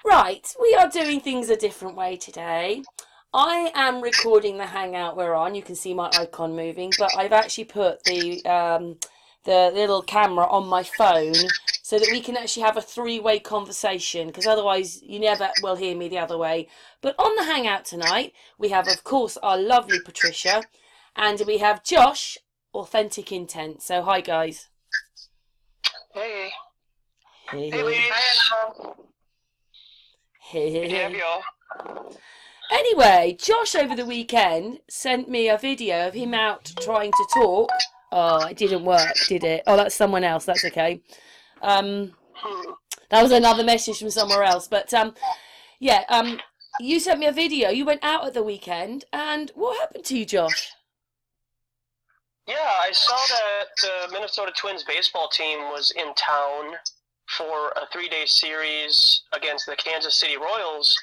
Right, we are doing things a different way today. I am recording the hangout we're on. You can see my icon moving, but I've actually put the little camera on my phone so that we can actually have a three-way conversation. Because otherwise, you never will hear me the other way. But on the hangout tonight, we have, of course, our lovely Patricia, and we have Josh, Authentic Intent. So hi, guys. Hey, Hey, hey, hey, ladies. hey, hey, Good to have hey. y'all. Anyway, Josh over the weekend sent me a video of him out trying to talk. Oh, it didn't work, did it? Oh, that's someone else. That's okay. Um, Hmm. that was another message from somewhere else. But yeah. You sent me a video. You went out at the weekend, and what happened to you, Josh? Yeah, I saw that the Minnesota Twins baseball team was in town for a 3-day series against the Kansas City Royals,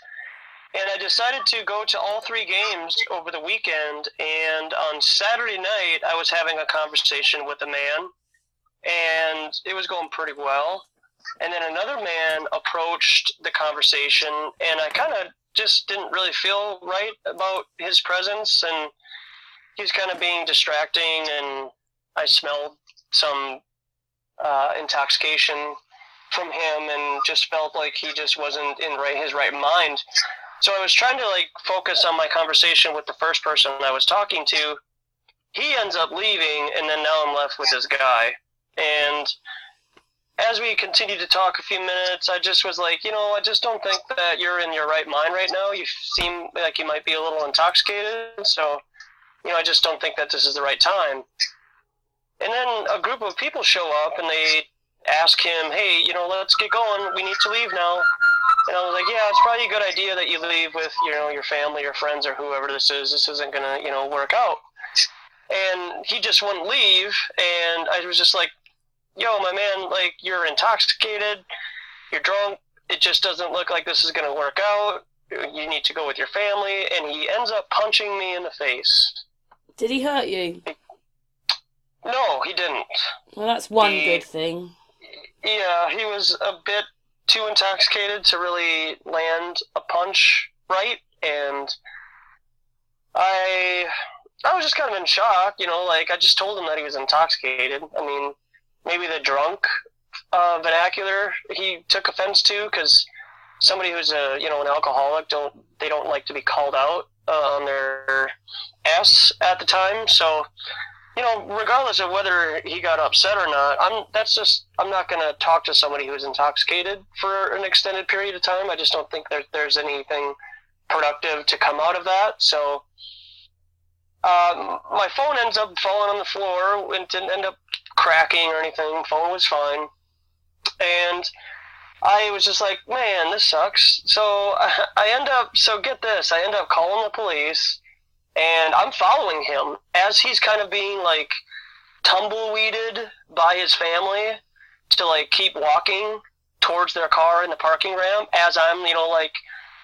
and I decided to go to all three games over the weekend. And on Saturday night, I was having a conversation with a man, and it was going pretty well. And then another man approached the conversation, and I kind of just didn't really feel right about his presence, and he was kind of being distracting, and I smelled some intoxication from him, and just felt like he just wasn't in his right mind. So I was trying to focus on my conversation with the first person I was talking to. He ends up leaving, and then now I'm left with this guy. And as we continued to talk a few minutes, I just was like, I just don't think that you're in your right mind right now. You seem like you might be a little intoxicated, so I just don't think that this is the right time. And then a group of people show up, and they ask him, hey, let's get going. We need to leave now. And I was like, yeah, it's probably a good idea that you leave with, your family or friends or whoever this is. This isn't going to, work out. And he just wouldn't leave. And I was just like, yo, my man, you're intoxicated. You're drunk. It just doesn't look like this is going to work out. You need to go with your family. And he ends up punching me in the face. Did he hurt you? No, he didn't. Well, that's one good He, thing. yeah, he was a bit too intoxicated to really land a punch right, and I, I was just kind of in shock. I just told him that he was intoxicated. I mean, maybe the drunk vernacular he took offense to, because somebody who's an alcoholic don't like to be called out on their S at the time. So regardless of whether he got upset or not, I'm not going to talk to somebody who's intoxicated for an extended period of time. I just don't think there's anything productive to come out of that. So my phone ends up falling on the floor. It didn't end up cracking or anything. Phone was fine. And I was just like, man, this sucks. So get this, I end up calling the police, and I'm following him as he's kind of being tumbleweeded by his family to keep walking towards their car in the parking ramp, as I'm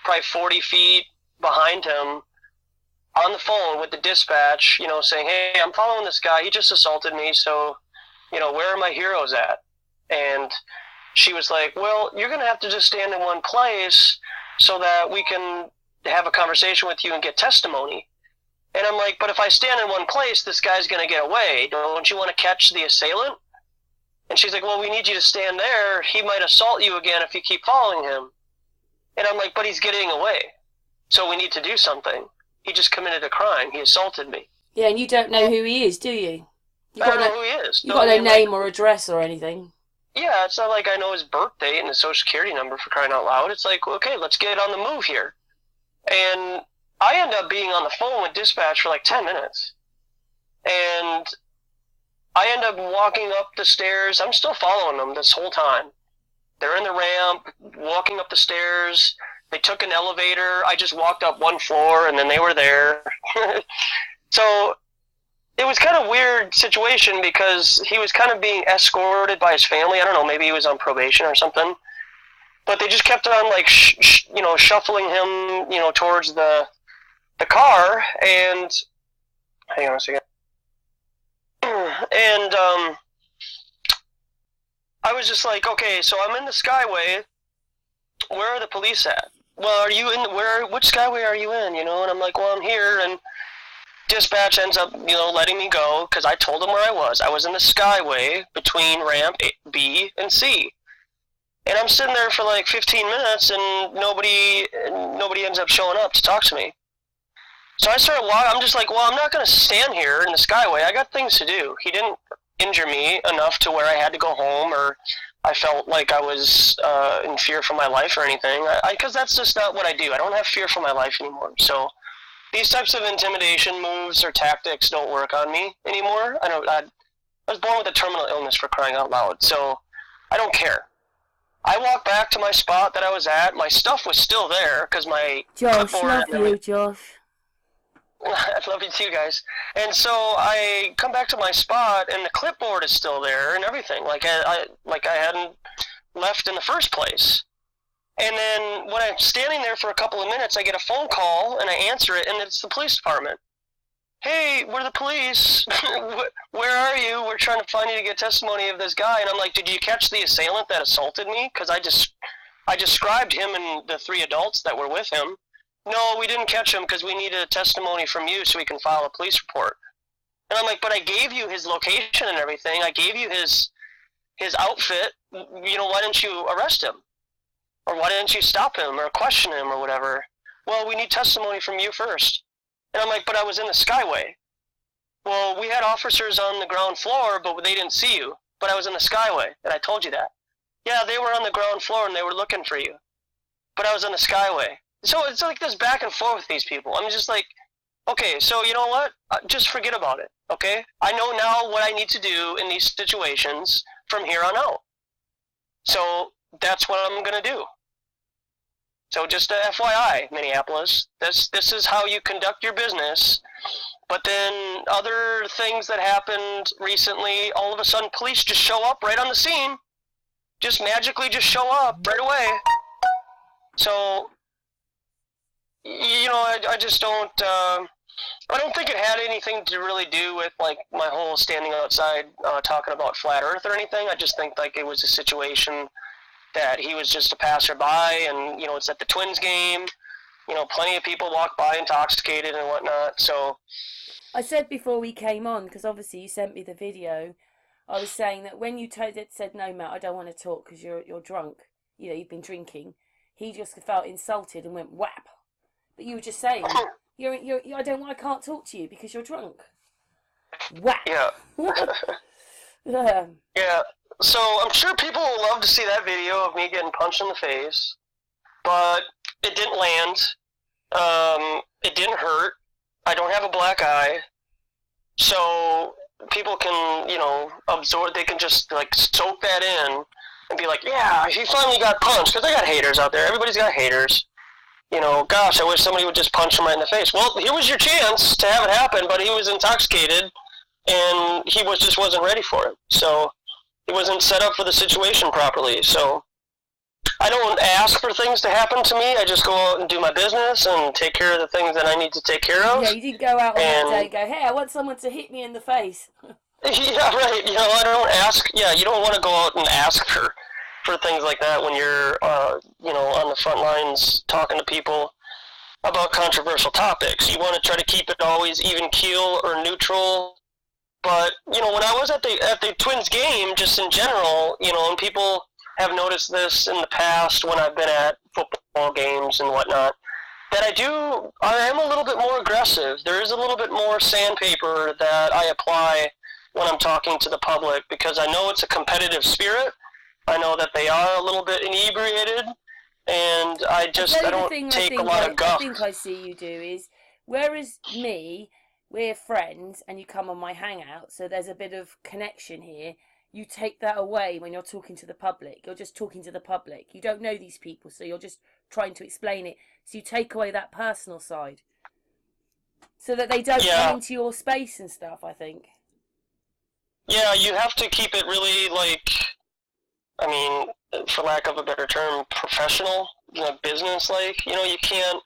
probably 40 feet behind him on the phone with the dispatch, saying, hey, I'm following this guy, he just assaulted me, so where are my heroes at? And she was like, well, you're gonna have to just stand in one place so that we can have a conversation with you and get testimony. And I'm like, but if I stand in one place, this guy's going to get away. Don't you want to catch the assailant? And she's like, well, we need you to stand there. He might assault you again if you keep following him. And I'm like, but he's getting away. So we need to do something. He just committed a crime. He assaulted me. Yeah, and you don't know who he is, do you? You I got don't no, know who he is. you No, got I no mean, name or address or anything. yeah, it's not like I know his birth date and his social security number, for crying out loud. It's like, okay, let's get on the move here. And I end up being on the phone with dispatch for 10 minutes. And I end up walking up the stairs. I'm still following them this whole time. They're in the ramp, walking up the stairs. They took an elevator. I just walked up one floor, and then they were there. So it was kind of a weird situation, because he was kind of being escorted by his family. I don't know, maybe he was on probation or something. But they just kept on shuffling him, towards the car. And hang on a second. And I was just like, okay, so I'm in the Skyway, where are the police at? Well, are you in, which skyway are you in, and I'm like, well, I'm here, and dispatch ends up, letting me go, because I told them where I was. I was in the skyway between ramp B and C. And I'm sitting there for like 15 minutes, and nobody ends up showing up to talk to me. So I started walking. I'm just like, well, I'm not going to stand here in the skyway. I got things to do. He didn't injure me enough to where I had to go home, or I felt like I was in fear for my life or anything. Because that's just not what I do. I don't have fear for my life anymore. So these types of intimidation moves or tactics don't work on me anymore. I was born with a terminal illness, for crying out loud. So I don't care. I walked back to my spot that I was at. My stuff was still there because my Josh, love you, Josh. I love you too, guys. And so I come back to my spot, and the clipboard is still there and everything, like I hadn't left in the first place. And then when I'm standing there for a couple of minutes, I get a phone call, and I answer it, and it's the police department. Hey, we're the police. Where are you? We're trying to find you to get testimony of this guy. And I'm like, did you catch the assailant that assaulted me? Because I described him and the 3 adults that were with him. No, we didn't catch him because we needed a testimony from you so we can file a police report. And I'm like, but I gave you his location and everything. I gave you his outfit. Why didn't you arrest him? Or why didn't you stop him or question him or whatever? Well, we need testimony from you first. And I'm like, but I was in the skyway. Well, we had officers on the ground floor, but they didn't see you. But I was in the skyway, and I told you that. Yeah, they were on the ground floor, and they were looking for you. But I was in the skyway. So it's like this back and forth with these people. I'm just like, okay, so you know what? Just forget about it, okay? I know now what I need to do in these situations from here on out. So that's what I'm going to do. So just a FYI, Minneapolis, this is how you conduct your business. But then other things that happened recently, all of a sudden police just show up right on the scene. Just magically just show up right away. So, I just don't, I don't think it had anything to really do with, like, my whole standing outside talking about flat earth or anything. I just think, like, it was a situation that he was just a passerby, and, it's at the Twins game. Plenty of people walk by intoxicated and whatnot, so. I said before we came on, because obviously you sent me the video, I was saying that when you said, no, Matt, I don't want to talk because you're drunk, you've been drinking, he just felt insulted and went whap. But you were just saying, I can't talk to you because you're drunk. Whap. Yeah. Yeah. So I'm sure people will love to see that video of me getting punched in the face, but it didn't land. It didn't hurt. I don't have a black eye, so people can, absorb. They can just like soak that in and be like, yeah, he finally got punched. Because I got haters out there. Everybody's got haters. Gosh, I wish somebody would just punch him right in the face. Well, here was your chance to have it happen, but he was intoxicated, and he just wasn't ready for it. So he wasn't set up for the situation properly. So I don't ask for things to happen to me. I just go out and do my business and take care of the things that I need to take care of. Yeah, you didn't go out on that day and go, hey, I want someone to hit me in the face. Yeah, right. I don't ask. Yeah, you don't want to go out and ask for things like that when you're, on the front lines talking to people about controversial topics. You want to try to keep it always even keel or neutral. But, when I was at the Twins game, just in general, and people have noticed this in the past when I've been at football games and whatnot, that I am a little bit more aggressive. There is a little bit more sandpaper that I apply when I'm talking to the public, because I know it's a competitive spirit. I know that they are a little bit inebriated, and I don't take a lot of guff. I think I see you do is, whereas me, we're friends, and you come on my hangout, so there's a bit of connection here. You take that away when you're talking to the public. You're just talking to the public. You don't know these people, so you're just trying to explain it. So you take away that personal side, so that they don't come into your space and stuff, I think. Yeah, you have to keep it really, for lack of a better term, professional, business-like. You can't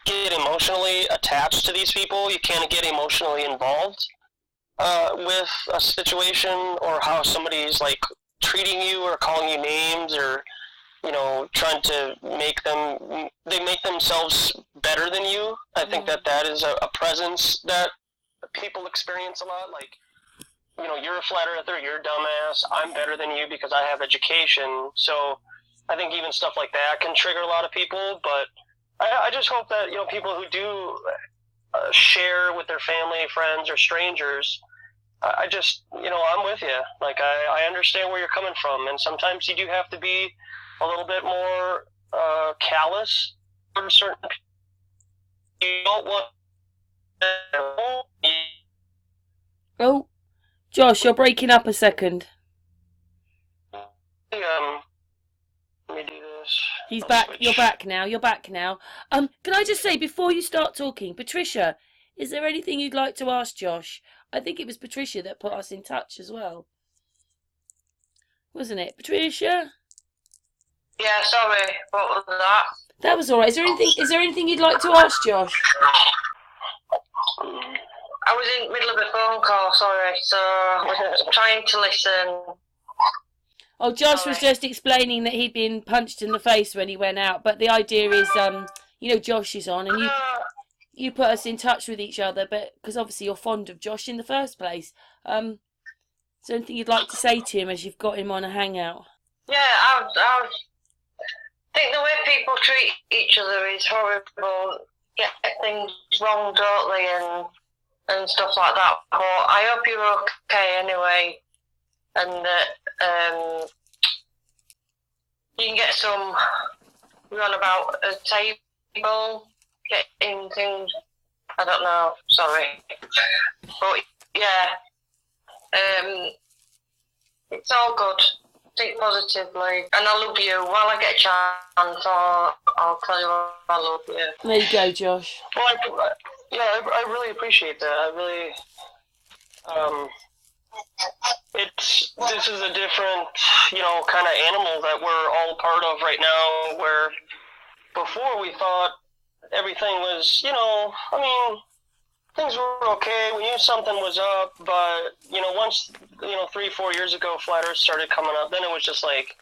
get emotionally attached to these people. You can't get emotionally involved with a situation or how somebody's, treating you or calling you names or, trying to they make themselves better than you. I think that is a presence that people experience a lot. Like, you're a flat earther, you're a dumbass, I'm better than you because I have education. So I think even stuff like that can trigger a lot of people. But I just hope that, people who do share with their family, friends, or strangers, I just, I'm with you. Like, I understand where you're coming from. And sometimes you do have to be a little bit more callous for certain people. You don't want. Oh, Josh, you're breaking up a second. Let me do this. He's back. Switch. You're back now. Can I just say, before you start talking, Patricia, is there anything you'd like to ask Josh? I think it was Patricia that put us in touch as well. Wasn't it, Patricia? Yeah, sorry. What was that? That was all right. Is there anything you'd like to ask Josh? I was in the middle of a phone call, sorry, so I was trying to listen. Oh, Josh was just explaining that he'd been punched in the face when he went out, but the idea is, Josh is on, and you put us in touch with each other, but because obviously you're fond of Josh in the first place. Is there anything you'd like to say to him as you've got him on a hangout? Yeah, I think the way people treat each other is horrible. Get things wrong, don't they, and stuff like that. But I hope you're okay anyway, and that you can get some run about a table, getting things. I don't know. Sorry, but yeah, it's all good. Think positively, and I love you. While I get a chance, I'll tell you I love you. There you go, Josh. Well, I really appreciate that. I really, this is a different, kind of animal that we're all a part of right now. Where before we thought everything was, things were okay. We knew something was up, but once 3-4 years ago, flat Earth started coming up. Then it was just like,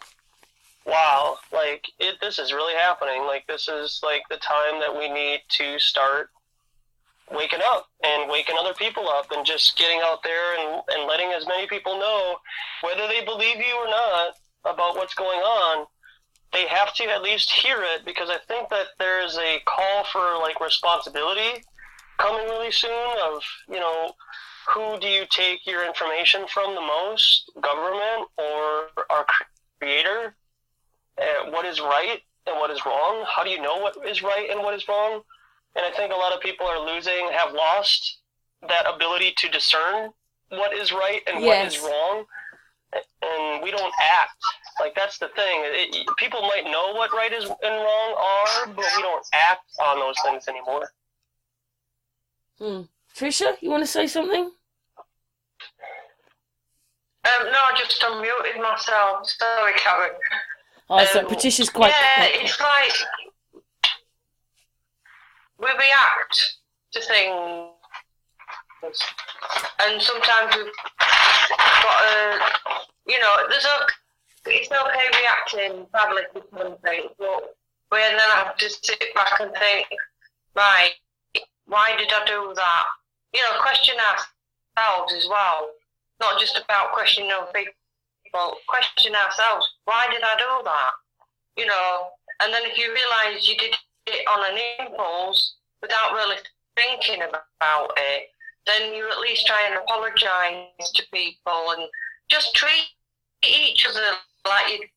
wow, like this is really happening. Like, this is like the time that we need to start waking up and waking other people up and just getting out there and letting as many people know, whether they believe you or not, about what's going on. They have to at least hear it, because I think that there is a call for like responsibility coming really soon of, who do you take your information from the most, government or our creator? What is right and what is wrong? How do you know what is right and what is wrong? And I think a lot of people have lost that ability to discern what is right and what is wrong. And we don't act. Like, that's the thing. People might know what right and wrong are, but we don't act on those things anymore. Tricia, you want to say something? No, I just unmuted myself. Sorry, Karen. Oh, so Patricia's quite... Yeah, it's like we react to things, and sometimes we've got it's okay reacting badly to something, but we then have to sit back and think, right, why did I do that? Question ourselves as well. Not just about questioning other people, question ourselves. Why did I do that? And then if you realise you did it on an impulse without really thinking about it, then you at least try and apologise to people and just treat each other like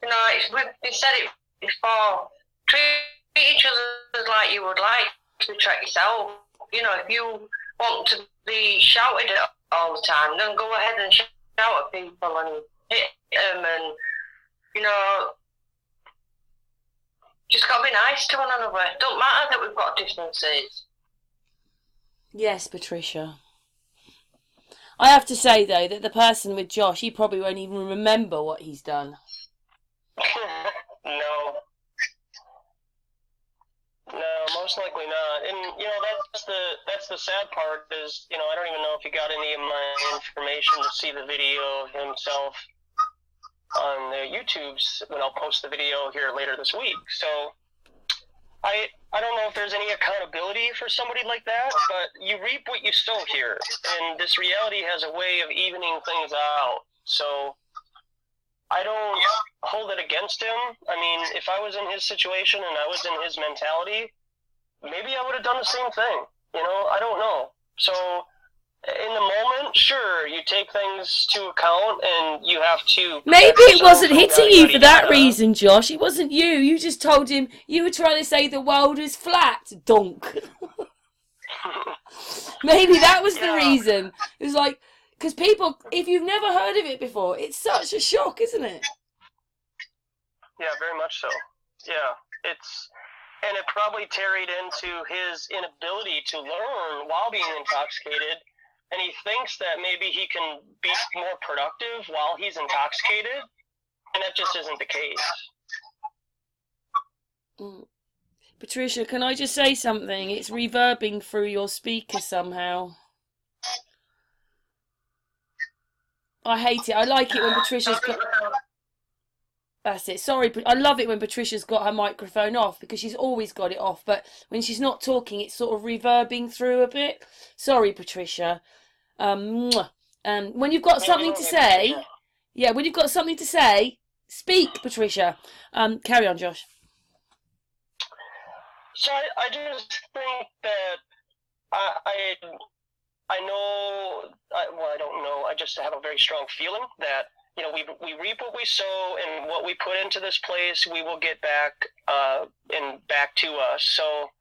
we've said it before. Treat each other like you would like to treat yourself. If you want to be shouted at all the time, then go ahead and shout at people and hit them, and just got to be nice to one another. Don't matter that we've got differences. Yes, Patricia. I have to say, though, that the person with Josh, he probably won't even remember what he's done. No, most likely not. And that's the sad part is, I don't even know if he got any of my information to see the video of himself on the YouTubes when I'll post the video here later this week. So I don't know if there's any accountability for somebody like that, but you reap what you sow here, and this reality has a way of evening things out. So I don't hold it against him. I mean, if I was in his situation and I was in his mentality, maybe I would have done the same thing. I don't know. So in the moment, sure, you take things to account and you have to... Maybe it wasn't hitting you for that reason, Josh. It wasn't you. You just told him you were trying to say the world is flat, donk. Maybe that was the reason. It was like, because people, if you've never heard of it before, it's such a shock, isn't it? Yeah, very much so. Yeah, and it probably tarried into his inability to learn while being intoxicated. And he thinks that maybe he can be more productive while he's intoxicated, and that just isn't the case. Patricia, can I just say something? It's reverbing through your speaker somehow. I hate it. I like it when Patricia's got... That's it. Sorry, I love it when Patricia's got her microphone off, because she's always got it off. But when she's not talking, it's sort of reverbing through a bit. Sorry, Patricia. When you've got something to say, when you've got something to say, speak, Patricia. Carry on, Josh. So I just think that I know, I don't know, I just have a very strong feeling that, we reap what we sow, and what we put into this place, we will get back, and back to us. So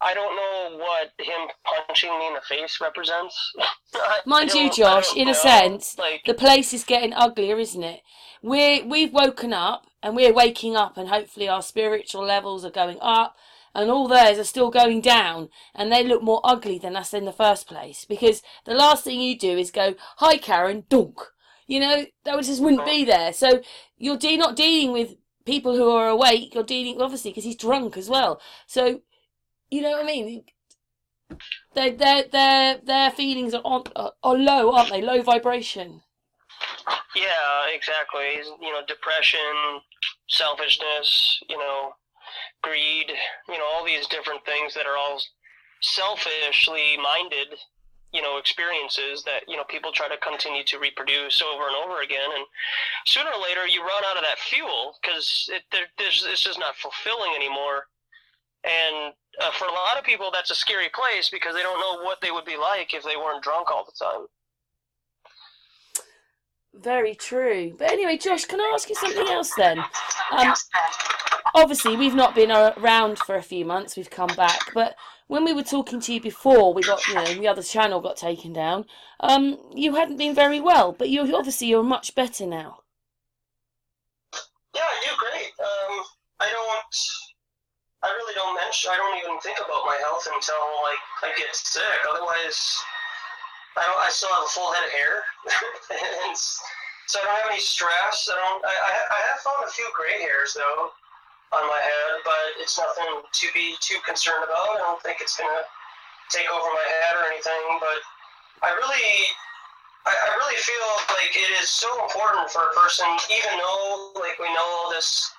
I don't know what him punching me in the face represents. Mind you, Josh, in a sense, the place is getting uglier, isn't it? We've woken up, and we're waking up, and hopefully our spiritual levels are going up, and all theirs are still going down, and they look more ugly than us in the first place. Because the last thing you do is go, "Hi, Karen," dunk. That just wouldn't be there. So you're not dealing with people who are awake. You're dealing, obviously, because he's drunk as well. So, you know what I mean? Their feelings are low, aren't they? Low vibration. Yeah, exactly. Depression, selfishness, greed, all these different things that are all selfishly minded, experiences that, people try to continue to reproduce over and over again. And sooner or later you run out of that fuel, because it's just not fulfilling anymore. And for a lot of people, that's a scary place, because they don't know what they would be like if they weren't drunk all the time. Very true. But anyway, Josh, can I ask you something else then? Obviously, we've not been around for a few months. We've come back. But when we were talking to you before, we got, the other channel got taken down. You hadn't been very well, but you're much better now. Yeah, I do great. I really don't even think about my health until I get sick. Otherwise, I still have a full head of hair, and so I don't have any stress. I have found a few gray hairs though on my head, but it's nothing to be too concerned about. I don't think it's gonna take over my head or anything. But I really feel like it is so important for a person, even though we know all this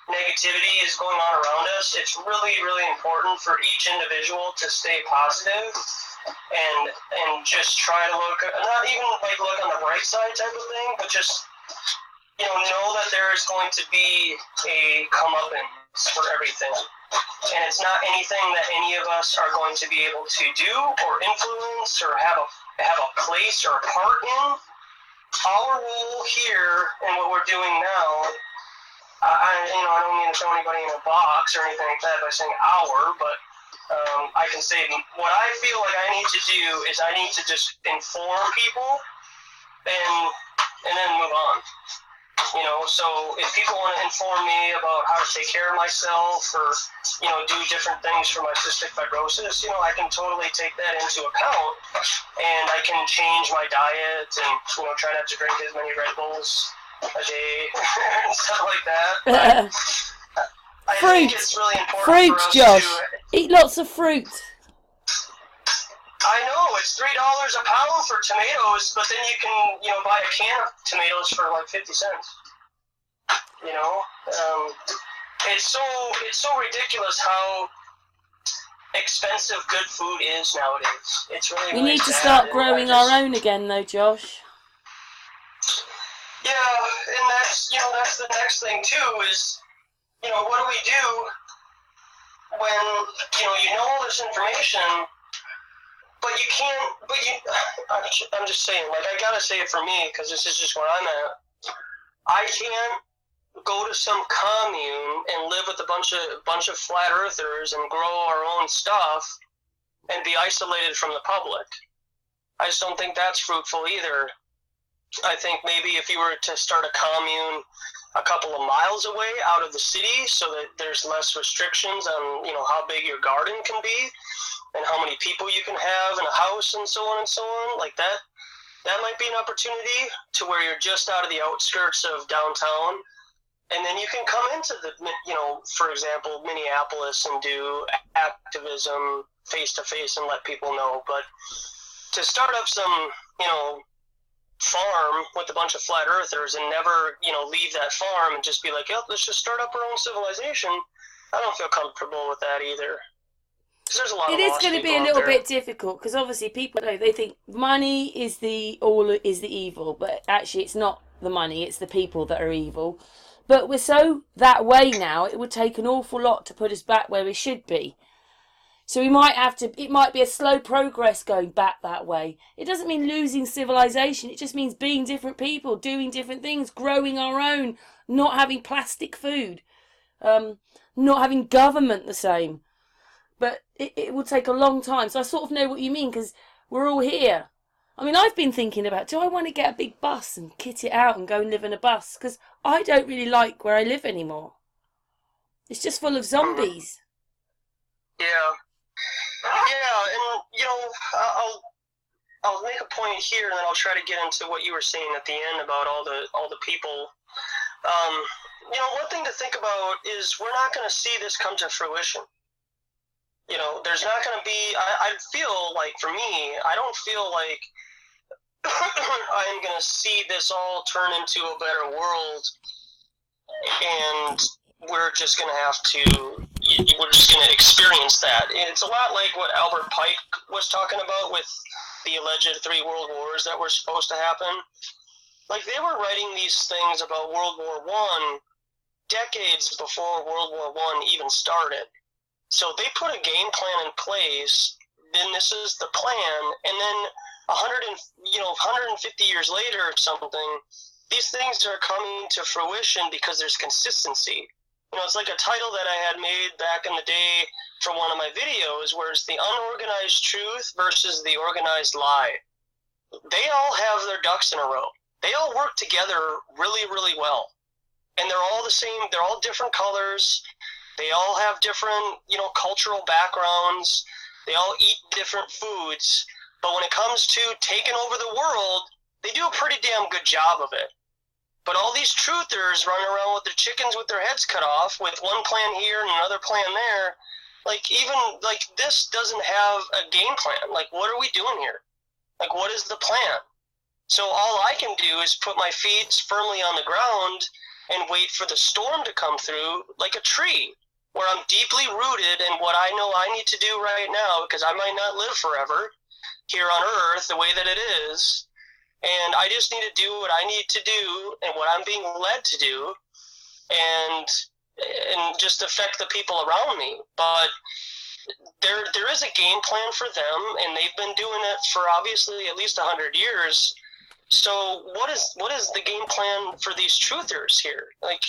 negativity is going on around us. It's really, really important for each individual to stay positive and just try to look, not even look on the bright side type of thing, but just know that there is going to be a comeuppance for everything. And it's not anything that any of us are going to be able to do or influence or have a place or a part in. Our role here and what we're doing now, I don't mean to throw anybody in a box or anything like that by saying our, but I can say what I feel like I need to do is I need to just inform people and then move on. So if people want to inform me about how to take care of myself or, do different things for my cystic fibrosis, I can totally take that into account, and I can change my diet and, try not to drink as many Red Bulls a day and stuff like that. I think it's really important fruit, for us Josh. to Eat lots of fruit. I know, it's $3 a pound for tomatoes, but then you can, buy a can of tomatoes for 50 cents. You know, it's so ridiculous how expensive good food is nowadays. It's really We really need to sad, start and growing our own again, though, Josh. Yeah, and that's the next thing too is, what do we do when you know all this information, but you can't. I'm just saying, like, I gotta say it for me because this is just where I'm at. I can't go to some commune and live with a bunch of flat earthers and grow our own stuff and be isolated from the public. I just don't think that's fruitful either. I think maybe if you were to start a commune a couple of miles away out of the city so that there's less restrictions on, how big your garden can be and how many people you can have in a house and so on, like that might be an opportunity to where you're just out of the outskirts of downtown. And then you can come into the, for example, Minneapolis and do activism face-to-face and let people know. But to start up some, farm with a bunch of flat earthers and never, leave that farm and just be like, let's just start up our own civilization, I don't feel comfortable with that either. Because there's a lot of It is going to be a little bit difficult because obviously people, they think money is the evil, but actually it's not the money, it's the people that are evil. But we're so that way now, it would take an awful lot to put us back where we should be. So it might be a slow progress going back that way. It doesn't mean losing civilization. It just means being different people, doing different things, growing our own, not having plastic food, not having government the same. But it will take a long time. So I sort of know what you mean because we're all here. I mean, I've been thinking about, do I want to get a big bus and kit it out and go and live in a bus? Because I don't really like where I live anymore. It's just full of zombies. Yeah. Yeah, and, I'll make a point here, and then I'll try to get into what you were saying at the end about all the people. One thing to think about is we're not going to see this come to fruition. There's not going to be, I feel like, for me, I don't feel like I'm going to see this all turn into a better world, and we're just going to experience that. And it's a lot like what Albert Pike was talking about with the alleged 3 world wars that were supposed to happen. Like, they were writing these things about World War I decades before World War I even started. So they put a game plan in place, then this is the plan, and then 150 years later or something, these things are coming to fruition because there's consistency. It's like a title that I had made back in the day for one of my videos, where it's the unorganized truth versus the organized lie. They all have their ducks in a row. They all work together really, really well. And they're all the same. They're all different colors. They all have different, cultural backgrounds. They all eat different foods. But when it comes to taking over the world, they do a pretty damn good job of it. But all these truthers running around with their chickens with their heads cut off, with one plan here and another plan there, this doesn't have a game plan. Like, what are we doing here? Like, what is the plan? So all I can do is put my feet firmly on the ground and wait for the storm to come through like a tree, where I'm deeply rooted in what I know I need to do right now, because I might not live forever here on Earth the way that it is. And I just need to do what I need to do and what I'm being led to do, and just affect the people around me. But there is a game plan for them, and they've been doing it for obviously at least 100 years. So what is the game plan for these truthers here? Like,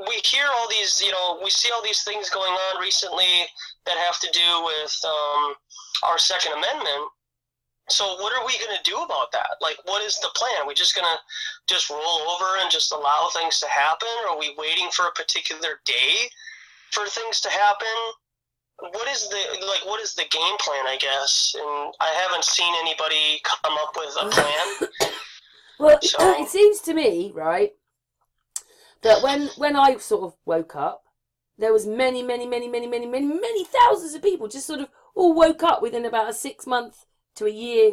we hear all these, we see all these things going on recently that have to do with our Second Amendment. So what are we going to do about that? Like, what is the plan? Are we just going to just roll over and just allow things to happen? Or are we waiting for a particular day for things to happen? What is the game plan, I guess? And I haven't seen anybody come up with a plan. Well, it seems to me, right, that when I sort of woke up, there was many thousands of people just sort of all woke up within about a 6 month to a year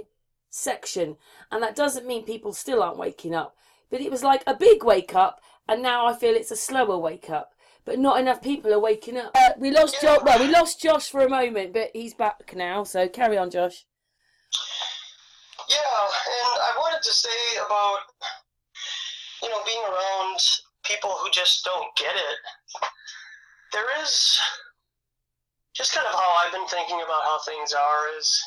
section. And that doesn't mean people still aren't waking up, but it was like a big wake up, and now I feel it's a slower wake up. But not enough people are waking up. We lost Josh. Well, we lost Josh for a moment, but he's back now. So carry on, Josh. Yeah, and I wanted to say about, being around people who just don't get it. There is just kind of how I've been thinking about how things are is,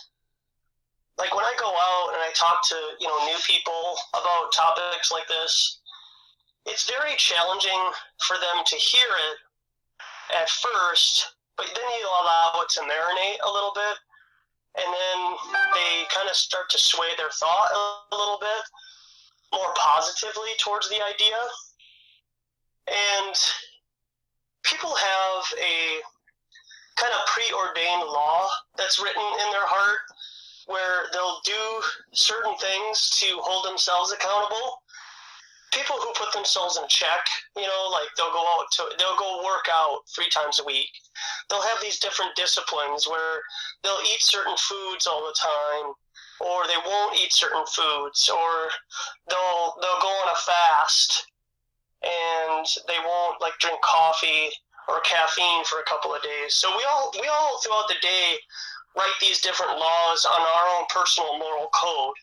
like, when I go out and I talk to, new people about topics like this, it's very challenging for them to hear it at first, but then you allow it to marinate a little bit, and then they kind of start to sway their thought a little bit more positively towards the idea. And people have a kind of preordained law that's written in their heart where they'll do certain things to hold themselves accountable. People who put themselves in check, like they'll go work out 3 times a week. They'll have these different disciplines where they'll eat certain foods all the time, or they won't eat certain foods, or they'll go on a fast and they won't drink coffee or caffeine for a couple of days. So we all throughout the day write these different laws on our own personal moral code.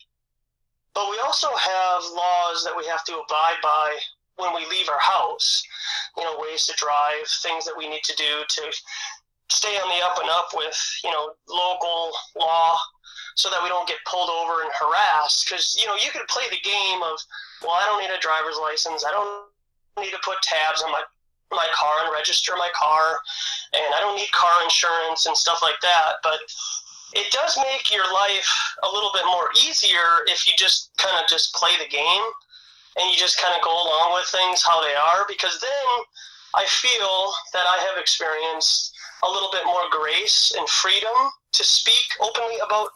But we also have laws that we have to abide by when we leave our house. Ways to drive, things that we need to do to stay on the up and up with, local law so that we don't get pulled over and harassed. Because, you could play the game of, well, I don't need a driver's license. I don't need to put tabs on my car and register my car. And I don't need car insurance and stuff like that. But it does make your life a little bit more easier if you just kind of just play the game and you just kind of go along with things how they are, because then I feel that I have experienced a little bit more grace and freedom to speak openly about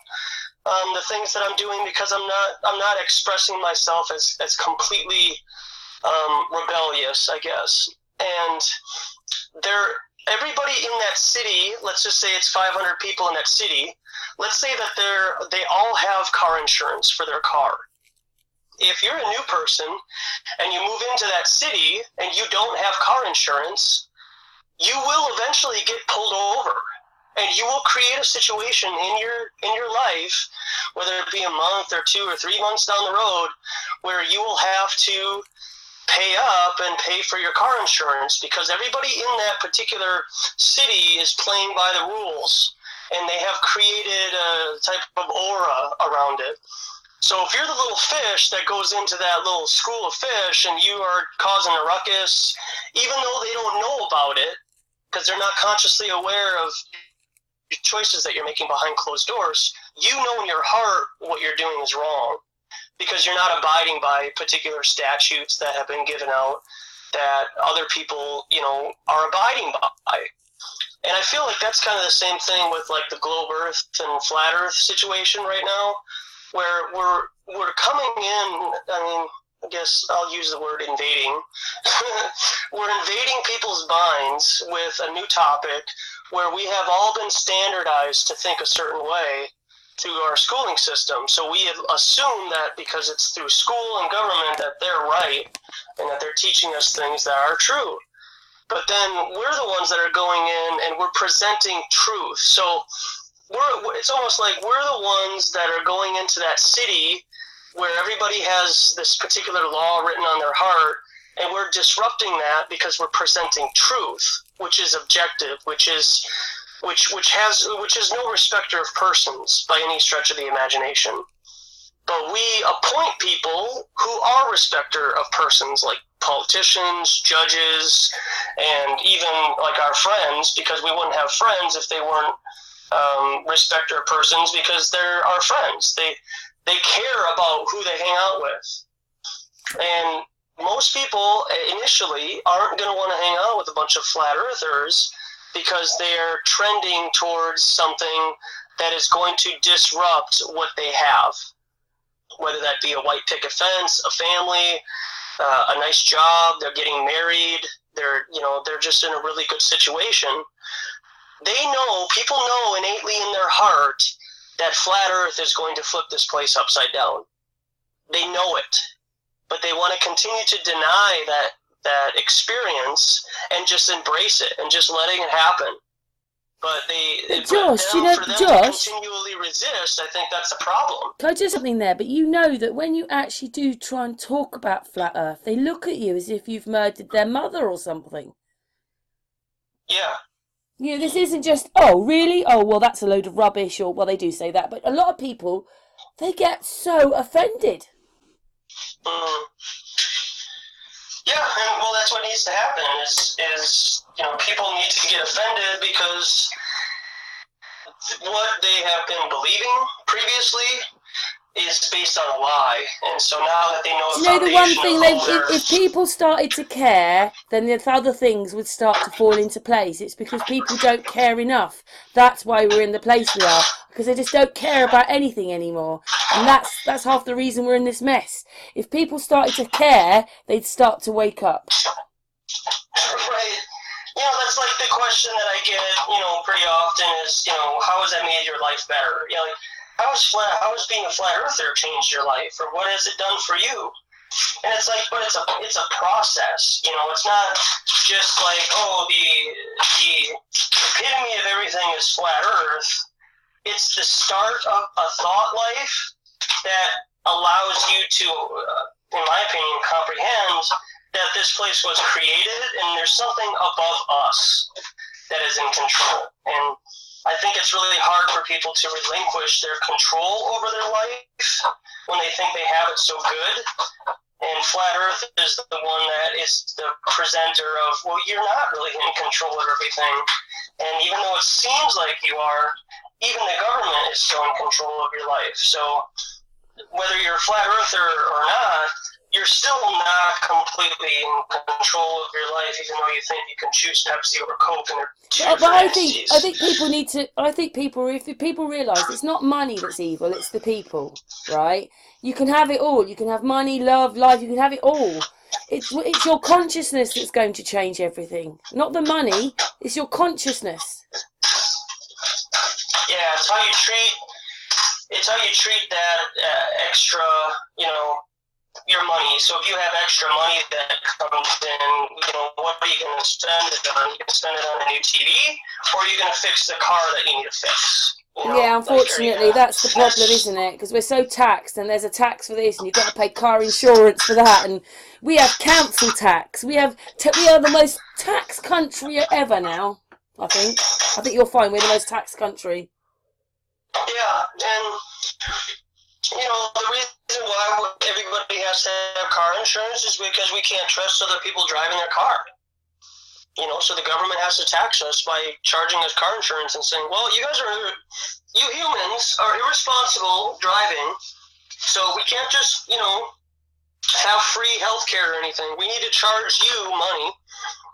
the things that I'm doing, because I'm not expressing myself as completely rebellious, I guess. And everybody in that city, let's just say it's 500 people in that city, let's say that they all have car insurance for their car. If you're a new person and you move into that city and you don't have car insurance, you will eventually get pulled over, and you will create a situation in your life, whether it be a month or 2 or 3 months down the road, where you will have to pay up and pay for your car insurance, because everybody in that particular city is playing by the rules, and they have created a type of aura around it. So if you're the little fish that goes into that little school of fish and you are causing a ruckus, even though they don't know about it, because they're not consciously aware of the choices that you're making behind closed doors, you know in your heart what you're doing is wrong, because you're not abiding by particular statutes that have been given out that other people, are abiding by. And I feel like that's kind of the same thing with the globe earth and flat earth situation right now, where we're coming in, I guess I'll use the word invading. We're invading people's minds with a new topic where we have all been standardized to think a certain way through our schooling system. So we have assumed that because it's through school and government that they're right and that they're teaching us things that are true. But then we're the ones that are going in and we're presenting truth. So it's almost like we're the ones that are going into that city where everybody has this particular law written on their heart, and we're disrupting that because we're presenting truth, which is objective, which is no respecter of persons by any stretch of the imagination. But we appoint people who are respecter of persons, like politicians, judges, and even our friends, because we wouldn't have friends if they weren't respecter of persons, because they're our friends. They care about who they hang out with. And most people initially aren't going to want to hang out with a bunch of flat earthers, because they're trending towards something that is going to disrupt what they have, whether that be a white picket fence, a family, a nice job, they're getting married, they're just in a really good situation. People know innately in their heart that flat earth is going to flip this place upside down. They know it, but they want to continue to deny that that experience and just embrace it and just letting it happen. But Josh, for them to continually resist, I think that's a problem. Can I just something there? But you know that when you actually do try and talk about flat Earth, they look at you as if you've murdered their mother or something. Yeah. You know, this isn't just, oh, really? Oh, well, that's a load of rubbish, or, well, they do say that. But a lot of people, they get so offended. Yeah, and well, that's what needs to happen is people need to get offended because what they have been believing previously is based on a lie, and so now that they know the one thing, if people started to care, then the other things would start to fall into place. It's because people don't care enough. That's why we're in the place we are, because they just don't care about anything anymore, and that's half the reason we're in this mess. If people started to care, they'd start to wake up. Right. That's like the question that I get, pretty often is, how has that made your life better? How has being a flat earther changed your life, or what has it done for you? And it's like, but it's a process. It's not just like, oh, the epitome of everything is flat Earth. It's the start of a thought life that allows you to, in my opinion, comprehend that this place was created and there's something above us that is in control. And I think it's really hard for people to relinquish their control over their life when they think they have it so good. And Flat Earth is the one that is the presenter of, well, you're not really in control of everything. And even though it seems like you are, even the government is still in control of your life. So whether you're a Flat Earther or not, you're still not completely in control of your life, even though you think you can choose Pepsi over Coke and they're two But I think if people realise it's not money that's evil, it's the people, right? You can have it all. You can have money, love, life. You can have it all. It's your consciousness that's going to change everything, not the money. It's your consciousness. Yeah, it's how you treat that extra, your money. So if you have extra money that comes in, what are you going to spend it on? You going to spend it on a new TV, or are you going to fix the car that you need to fix? Yeah, unfortunately, that's the problem, isn't it? Because we're so taxed, and there's a tax for this, and you've got to pay car insurance for that, and we have council tax. We are the most taxed country ever now. I think you'll find we're the most taxed country. Yeah, and the reason why everybody has to have car insurance is because we can't trust other people driving their car. So the government has to tax us by charging us car insurance and saying, well, you humans are irresponsible driving, so we can't just, have free health care or anything. We need to charge you money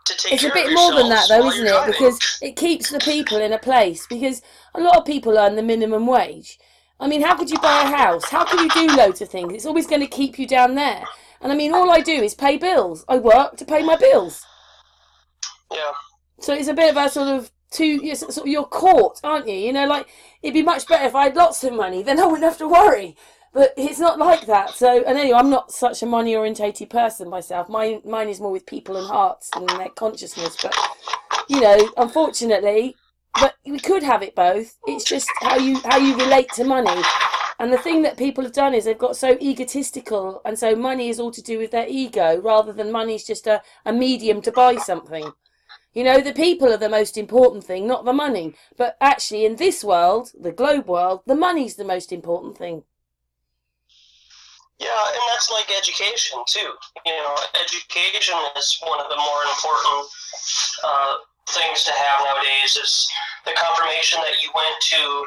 to take care of yourselves. It's a bit more than that, though, isn't it? Because it keeps the people in a place, because a lot of people earn the minimum wage. I mean, how could you buy a house? How could you do loads of things? It's always going to keep you down there. And I mean, all I do is pay bills. I work to pay my bills. Yeah. So it's a bit of a sort of you're caught, aren't you? It'd be much better if I had lots of money, then I wouldn't have to worry. But it's not like that. So, and anyway, I'm not such a money-orientated person myself. Mine is more with people and hearts and their consciousness. But, unfortunately, but we could have it both. It's just how you relate to money. And the thing that people have done is they've got so egotistical, and so money is all to do with their ego, rather than money's just a medium to buy something. The people are the most important thing, not the money. But actually, in this world, the globe world, the money's the most important thing. Yeah, and that's like education, too. Education is one of the more important things to have nowadays, is the confirmation that you went to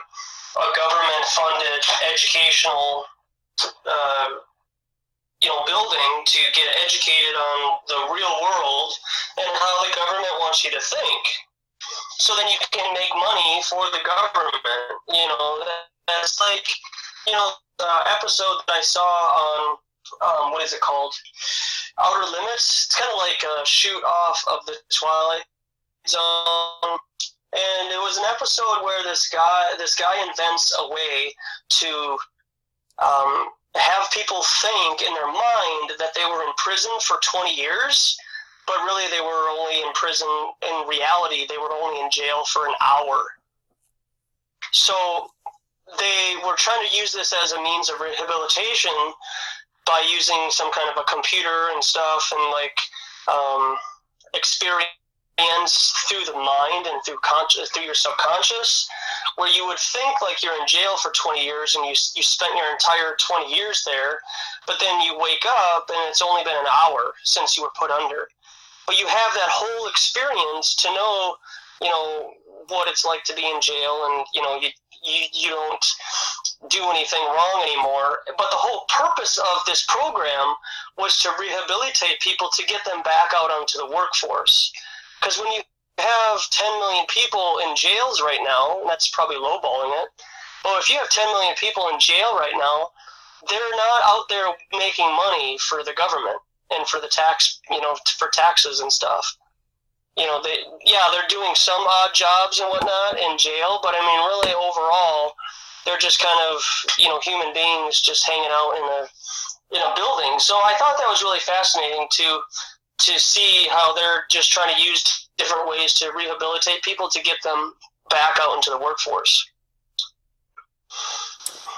a government-funded educational building to get educated on the real world and how the government wants you to think. So then you can make money for the government. That's like, the episode that I saw on, what is it called? Outer Limits. It's kind of like a shoot off of the Twilight Zone. And it was an episode where this guy invents a way to have people think in their mind that they were in prison for 20 years, but really they were only in prison. In reality, they were only in jail for an hour. So they were trying to use this as a means of rehabilitation by using some kind of a computer and stuff, and like experience through the mind and through your subconscious, where you would think like you're in jail for 20 years and you spent your entire 20 years there, but then you wake up and it's only been an hour since you were put under. But you have that whole experience to know, what it's like to be in jail, and you don't do anything wrong anymore. But the whole purpose of this program was to rehabilitate people, to get them back out onto the workforce. Because when you have 10 million people in jails right now, and that's probably lowballing it, but if you have 10 million people in jail right now, they're not out there making money for the government and for the tax, for taxes and stuff. They're doing some odd jobs and whatnot in jail, but I mean, really overall, they're just kind of, human beings just hanging out in a building. So I thought that was really fascinating to see how they're just trying to use different ways to rehabilitate people to get them back out into the workforce.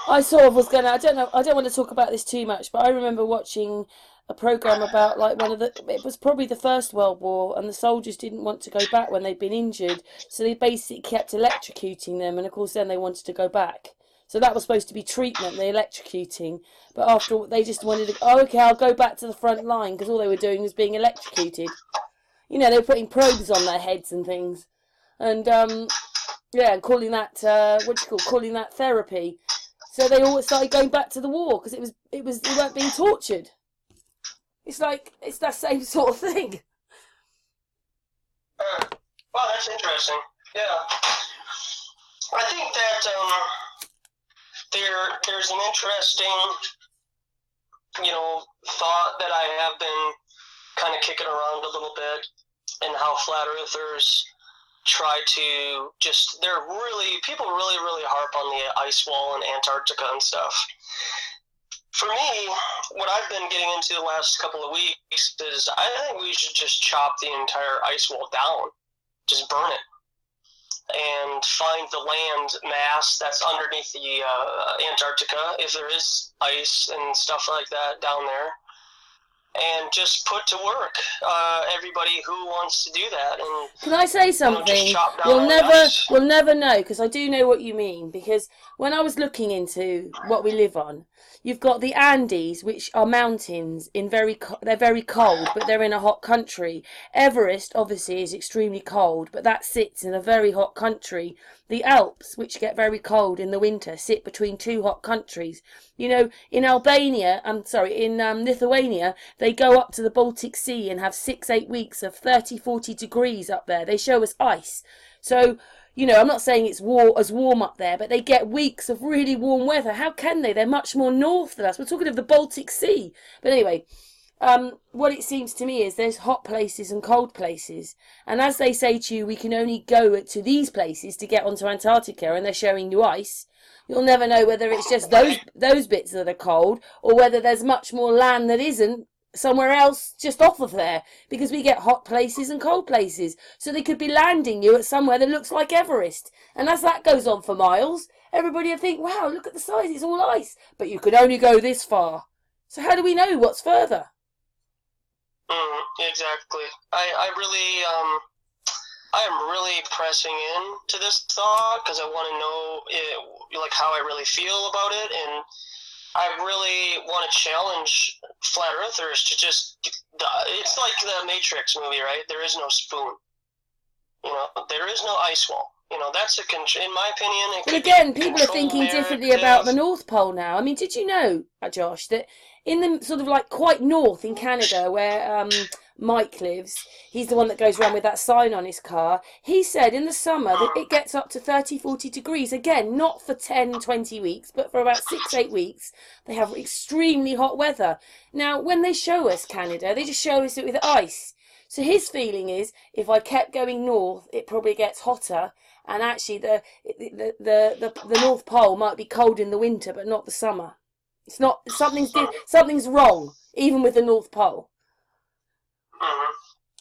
I sort of was gonna. I don't want to talk about this too much, but I remember watching a program about like it was probably the First World War, and the soldiers didn't want to go back when they'd been injured, so they basically kept electrocuting them, and of course then they wanted to go back. So that was supposed to be treatment, the electrocuting, but after they just wanted to, okay, I'll go back to the front line, because all they were doing was being electrocuted. They were putting probes on their heads and things, and and calling that calling that therapy. So they all started going back to the war because they weren't being tortured. It's like, it's that same sort of thing. Wow, that's interesting. Yeah. I think that there's an interesting, thought that I have been kind of kicking around a little bit, and how flat earthers try to people really, really harp on the ice wall in Antarctica and stuff. For me, what I've been getting into the last couple of weeks is I think we should just chop the entire ice wall down. Just burn it. And find the land mass that's underneath the Antarctica, if there is ice and stuff like that down there, and just put to work everybody who wants to do that. And can I say something? Just chop down we'll never know, because I do know what you mean. Because when I was looking into what we live on, you've got the Andes, which are mountains they're very cold, but they're in a hot country. Everest obviously is extremely cold, but that sits in a very hot country. The Alps, which get very cold in the winter, sit between two hot countries. In Lithuania, they go up to the Baltic Sea and have 6-8 weeks of 30-40 degrees up there. They show us ice. So, I'm not saying it's as warm up there, but they get weeks of really warm weather. How can they? They're much more north than us. We're talking of the Baltic Sea. But anyway, what it seems to me is there's hot places and cold places. And as they say to you, we can only go to these places to get onto Antarctica, and they're showing you ice. You'll never know whether it's just those bits that are cold, or whether there's much more land that isn't somewhere else just off of there, because we get hot places and cold places. So they could be landing you at somewhere that looks like Everest. And as that goes on for miles, everybody will think, wow, look at the size, it's all ice. But you can only go this far. So how do we know what's further? Exactly. I am really pressing in to this thought, because I want to know how I really feel about it, and I really want to challenge flat earthers to just, it's like the Matrix movie, right? There is no spoon. There is no ice wall. That's in my opinion. But again, people are thinking differently about the North Pole now. I mean, did you know, Josh, that in the sort of like quite north in Canada, where Mike lives, he's the one that goes around with that sign on his car, he said in the summer that it gets up to 30-40 degrees. Again, not for 10-20 weeks, but for about 6-8 weeks, they have extremely hot weather. Now, when they show us Canada, they just show us it with ice. So his feeling is, if I kept going north, it probably gets hotter, and actually the North Pole might be cold in the winter, but not the summer. It's not, something's wrong, even with the North Pole.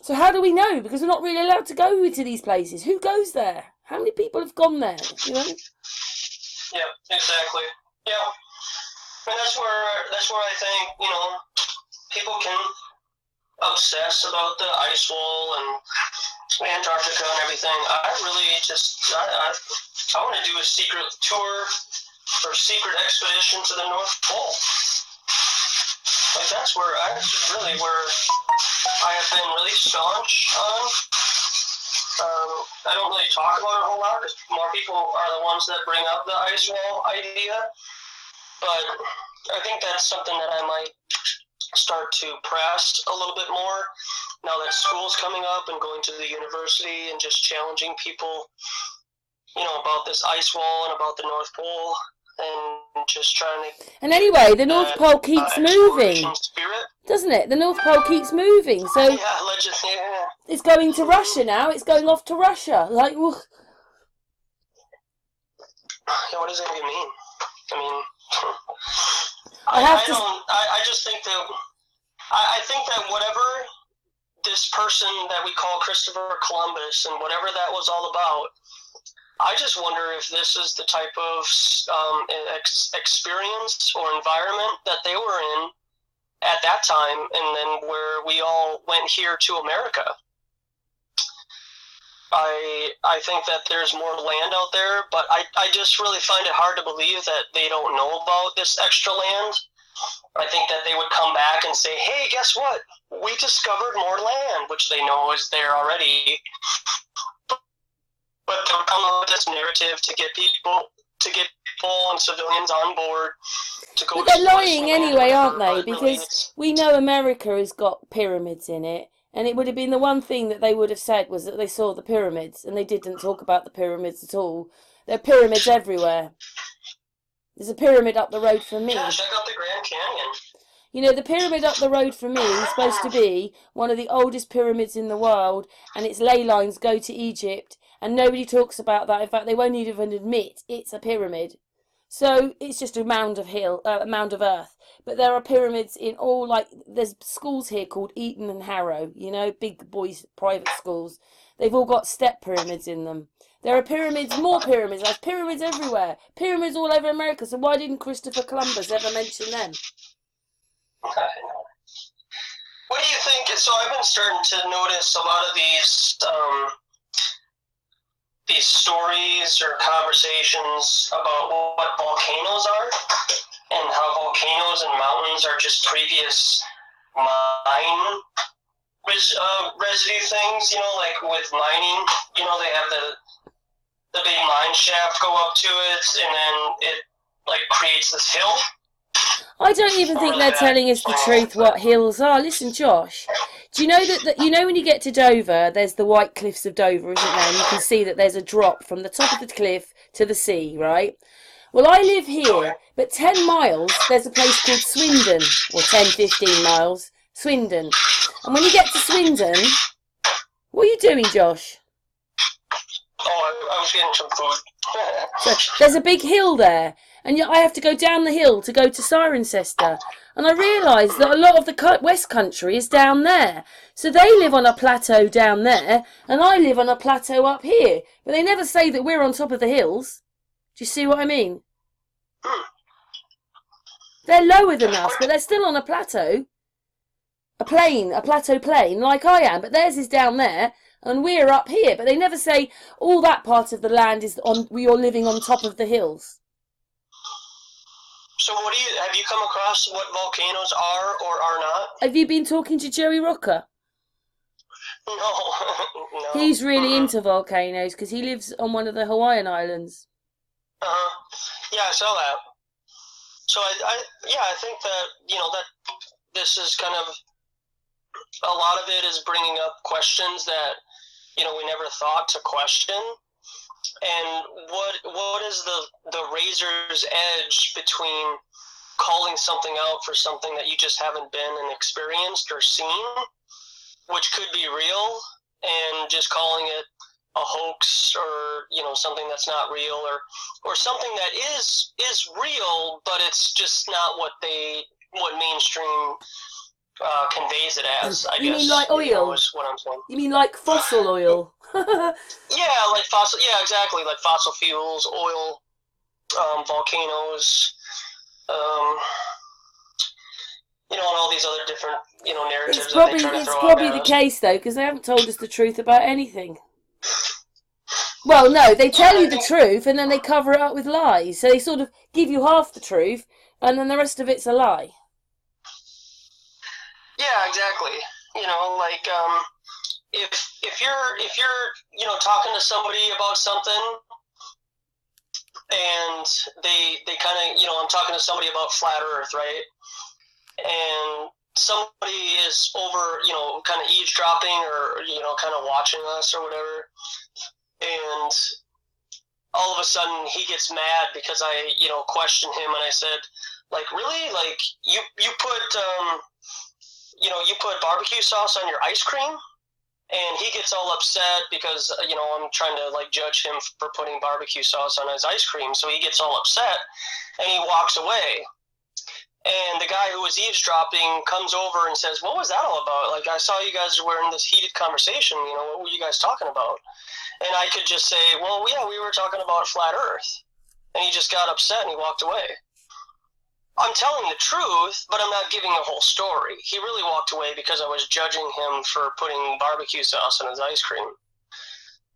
So how do we know? Because we're not really allowed to go to these places. Who goes there? How many people have gone there? You know? Yeah, exactly. Yeah, and that's where I think, you know, people can obsess about the ice wall and Antarctica and everything. I really just I want to do a secret tour or secret expedition to the North Pole. Like that's where I have been really staunch on. I don't really talk about it a whole lot because more people are the ones that bring up the ice wall idea. But I think that's something that I might start to press a little bit more now that school's coming up and going to the university and just challenging people, you know, about this ice wall and about the North Pole and just trying to. And anyway, the North Pole keeps moving, spirit. Doesn't it? The North Pole keeps moving, so yeah. It's going to Russia now. It's going off to Russia. Like, well, yeah, what does that even mean? I mean, I just think that I think that whatever this person that we call Christopher Columbus and whatever that was all about, I just wonder if this is the type of experience or environment that they were in at that time, and then where we all went here to America. I think that there's more land out there, but I just really find it hard to believe that they don't know about this extra land. I think that they would come back and say, hey, guess what? We discovered more land, which they know is there already. But they'll come up with this narrative to get people and civilians on board to go. But they're lying anyway, aren't they? Because we know America has got pyramids in it, and it would have been the one thing that they would have said was that they saw the pyramids, and they didn't talk about the pyramids at all. There are pyramids everywhere. There's a pyramid up the road from me. Yeah, check out the Grand Canyon. You know, the pyramid up the road from me is supposed to be one of the oldest pyramids in the world, and its ley lines go to Egypt, and nobody talks about that. In fact, they won't even admit it's a pyramid. So it's just a mound of earth. But there are pyramids in all, like, there's schools here called Eton and Harrow, you know, big boys' private schools. They've all got step pyramids in them. There are pyramids, more pyramids. There's pyramids everywhere. Pyramids all over America. So why didn't Christopher Columbus ever mention them? What do you think? So I've been starting to notice a lot of these stories or conversations about what volcanoes are and how volcanoes and mountains are just previous mine residue things, you know, like with mining, you know, they have the big mine shaft go up to it and then it like creates this hill. I don't even think they're telling us the truth what hills are. Listen, Josh, do you know that you know when you get to Dover, there's the White Cliffs of Dover, isn't there? And you can see that there's a drop from the top of the cliff to the sea, right? Well, I live here, but 10 miles, there's a place called Swindon, or 10, 15 miles, Swindon. And when you get to Swindon, what are you doing, Josh? Oh, I was getting some food. So there's a big hill there, and I have to go down the hill to go to Cirencester. And I realised that a lot of the West Country is down there. So they live on a plateau down there, and I live on a plateau up here. But they never say that we're on top of the hills. Do you see what I mean? They're lower than us, but they're still on a plateau. A plateau plain, like I am, but theirs is down there, and we're up here. But they never say all that part of the land is on. You're living on top of the hills. So have you come across what volcanoes are or are not? Have you been talking to Joey Rocker? No. No. He's really into volcanoes because he lives on one of the Hawaiian Islands. Yeah, I saw that. So I think that, you know, that this is kind of, a lot of it is bringing up questions that, you know, we never thought to question. And what is the razor's edge between calling something out for something that you just haven't been and experienced or seen, which could be real, and just calling it a hoax or, you know, something that's not real, or something that is real, but it's just not what mainstream conveys it as, I You guess. mean like You know, oil? is what I'm saying. You mean like fossil oil? Yeah, like fossil. Yeah, exactly. Like fossil fuels, oil, volcanoes. You know, and all these other different, you know, narratives that they try to It's throw out probably at the us. case though, because they haven't told us the truth about anything. Well, no, they tell you the truth and then they cover it up with lies. So they sort of give you half the truth and then the rest of it's a lie. Yeah, exactly. You know, like if you're you know, talking to somebody about something, and they kind of, you know, I'm talking to somebody about flat Earth, right? And somebody is over, you know, kind of eavesdropping or, you know, kind of watching us or whatever, and all of a sudden he gets mad because I, you know, questioned him, and I said, like, really, like you put you know, you put barbecue sauce on your ice cream? And he gets all upset because, you know, I'm trying to, like, judge him for putting barbecue sauce on his ice cream. So he gets all upset and he walks away. And the guy who was eavesdropping comes over and says, what was that all about? Like, I saw you guys were in this heated conversation. You know, what were you guys talking about? And I could just say, well, yeah, we were talking about flat Earth. And he just got upset and he walked away. I'm telling the truth, but I'm not giving a whole story. He really walked away because I was judging him for putting barbecue sauce on his ice cream.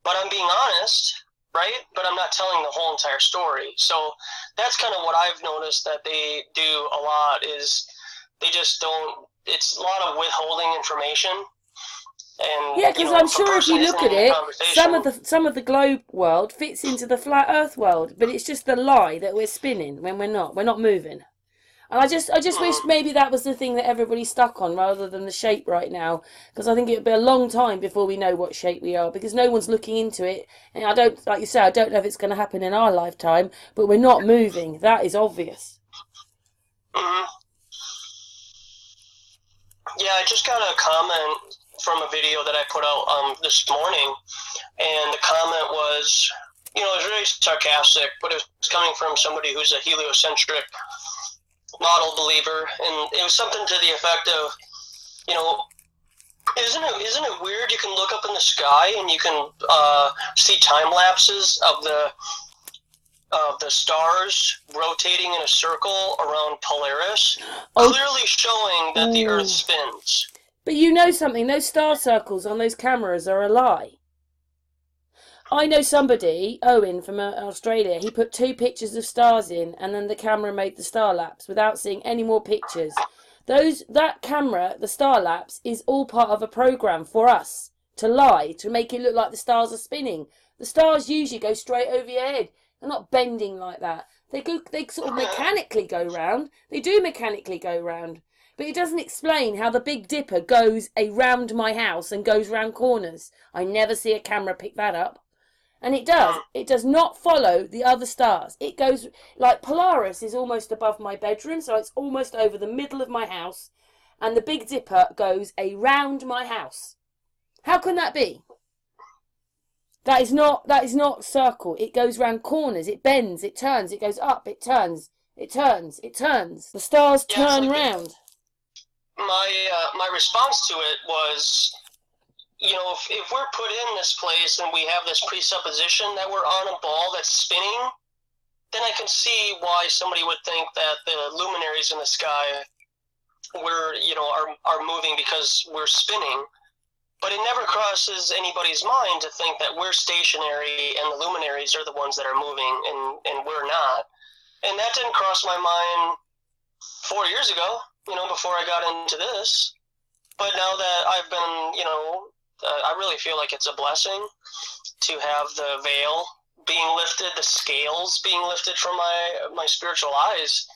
But I'm being honest, right? But I'm not telling the whole entire story. So that's kind of what I've noticed that they do a lot, is they just don't, it's a lot of withholding information. And, Yeah, because you know, I'm if a sure if person you isn't look in at the it, conversation, some of the globe world fits into the flat Earth world, but it's just the lie that we're spinning when we're not. We're not moving. And I just wish maybe that was the thing that everybody's stuck on rather than the shape right now, because I think it'll be a long time before we know what shape we are, because no one's looking into it. And I don't, like you say, I don't know if it's going to happen in our lifetime, but we're not moving. That is obvious. mm-hmm. Yeah, I just got a comment from a video that I put out this morning, and the comment was, you know, it was really sarcastic, but it was coming from somebody who's a heliocentric model believer, and it was something to the effect of, you know, isn't it weird you can look up in the sky and you can see time lapses of the stars rotating in a circle around Polaris, clearly showing that the Earth spins. But you know something, those star circles on those cameras are a lie. I know somebody, Owen from Australia, he put 2 pictures of stars in and then the camera made the star lapse without seeing any more pictures. That camera, the star lapse, is all part of a program for us to lie, to make it look like the stars are spinning. The stars usually go straight over your head. They're not bending like that. They sort of mechanically go round. They do mechanically go round. But it doesn't explain how the Big Dipper goes around my house and goes round corners. I never see a camera pick that up. And it does. It does not follow the other stars. It goes, like Polaris is almost above my bedroom, so it's almost over the middle of my house. And the Big Dipper goes around my house. How can that be? That is not circle. It goes round corners. It bends. It turns. It goes up. It turns. It turns. It turns. The stars turn round. My response to it was, you know, if we're put in this place and we have this presupposition that we're on a ball that's spinning, then I can see why somebody would think that the luminaries in the sky are moving because we're spinning. But it never crosses anybody's mind to think that we're stationary and the luminaries are the ones that are moving and we're not. And that didn't cross my mind 4 years ago, you know, before I got into this. But now that I've been, you know, I really feel like it's a blessing to have the veil being lifted, the scales being lifted from my spiritual eyes,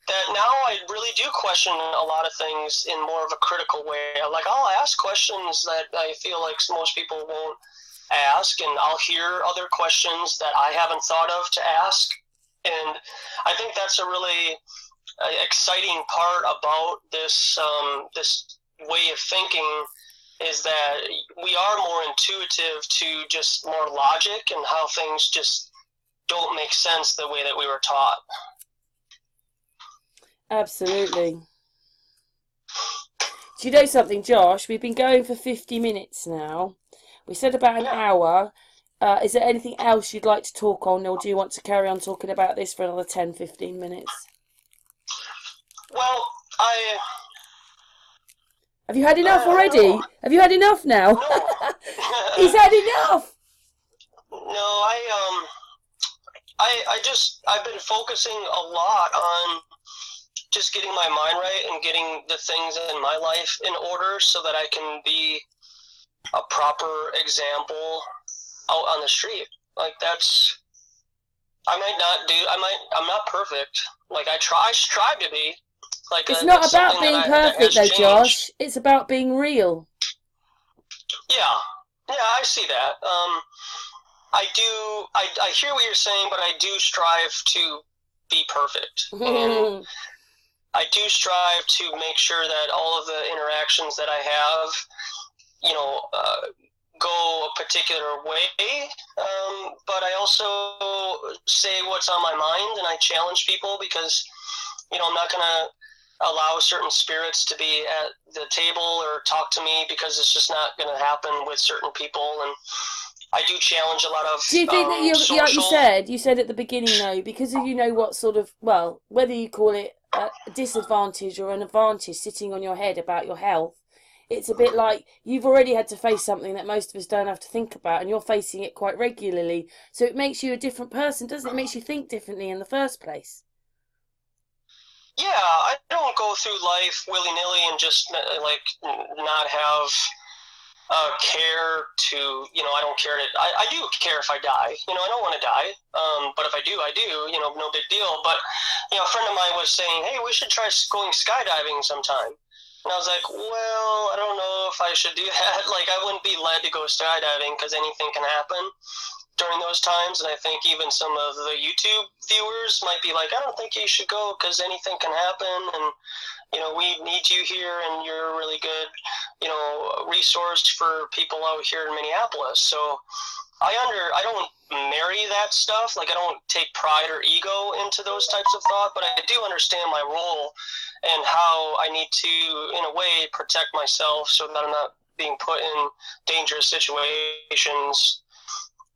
that now I really do question a lot of things in more of a critical way. Like, I'll ask questions that I feel like most people won't ask, and I'll hear other questions that I haven't thought of to ask. And I think that's a really exciting part about this this way of thinking, is that we are more intuitive to just more logic and how things just don't make sense the way that we were taught. Absolutely. Do you know something, Josh? We've been going for 50 minutes now. We said about an hour. Is there anything else you'd like to talk on, or do you want to carry on talking about this for another 10, 15 minutes? Well, Have you had enough already? Have you had enough now? No. He's had enough! No, I've been focusing a lot on just getting my mind right and getting the things in my life in order so that I can be a proper example out on the street. Like I'm not perfect. Like I strive to be. Like it's not about being perfect though, Josh. It's about being real. Yeah, I see that. I hear what you're saying, but I do strive to be perfect. And I do strive to make sure that all of the interactions that I have, go a particular way. But I also say what's on my mind, and I challenge people because, I'm not going to allow certain spirits to be at the table or talk to me because it's just not going to happen with certain people. And I do challenge a lot of. Do you think that you said at the beginning though, because of what sort of, well, whether you call it a disadvantage or an advantage sitting on your head about your health, it's a bit like you've already had to face something that most of us don't have to think about, and you're facing it quite regularly. So it makes you a different person, doesn't it? It makes you think differently in the first place. Yeah, I don't go through life willy-nilly and just not have care to, I don't care I do care if I die. I don't want to die, but if I do, I do, no big deal. But, a friend of mine was saying, hey, we should try going skydiving sometime. And I was like, well, I don't know if I should do that. Like, I wouldn't be led to go skydiving because anything can happen during those times. And I think even some of the YouTube viewers might be like, I don't think you should go because anything can happen. And, we need you here and you're a really good, resource for people out here in Minneapolis. So I don't marry that stuff. Like, I don't take pride or ego into those types of thought, but I do understand my role and how I need to, in a way, protect myself so that I'm not being put in dangerous situations.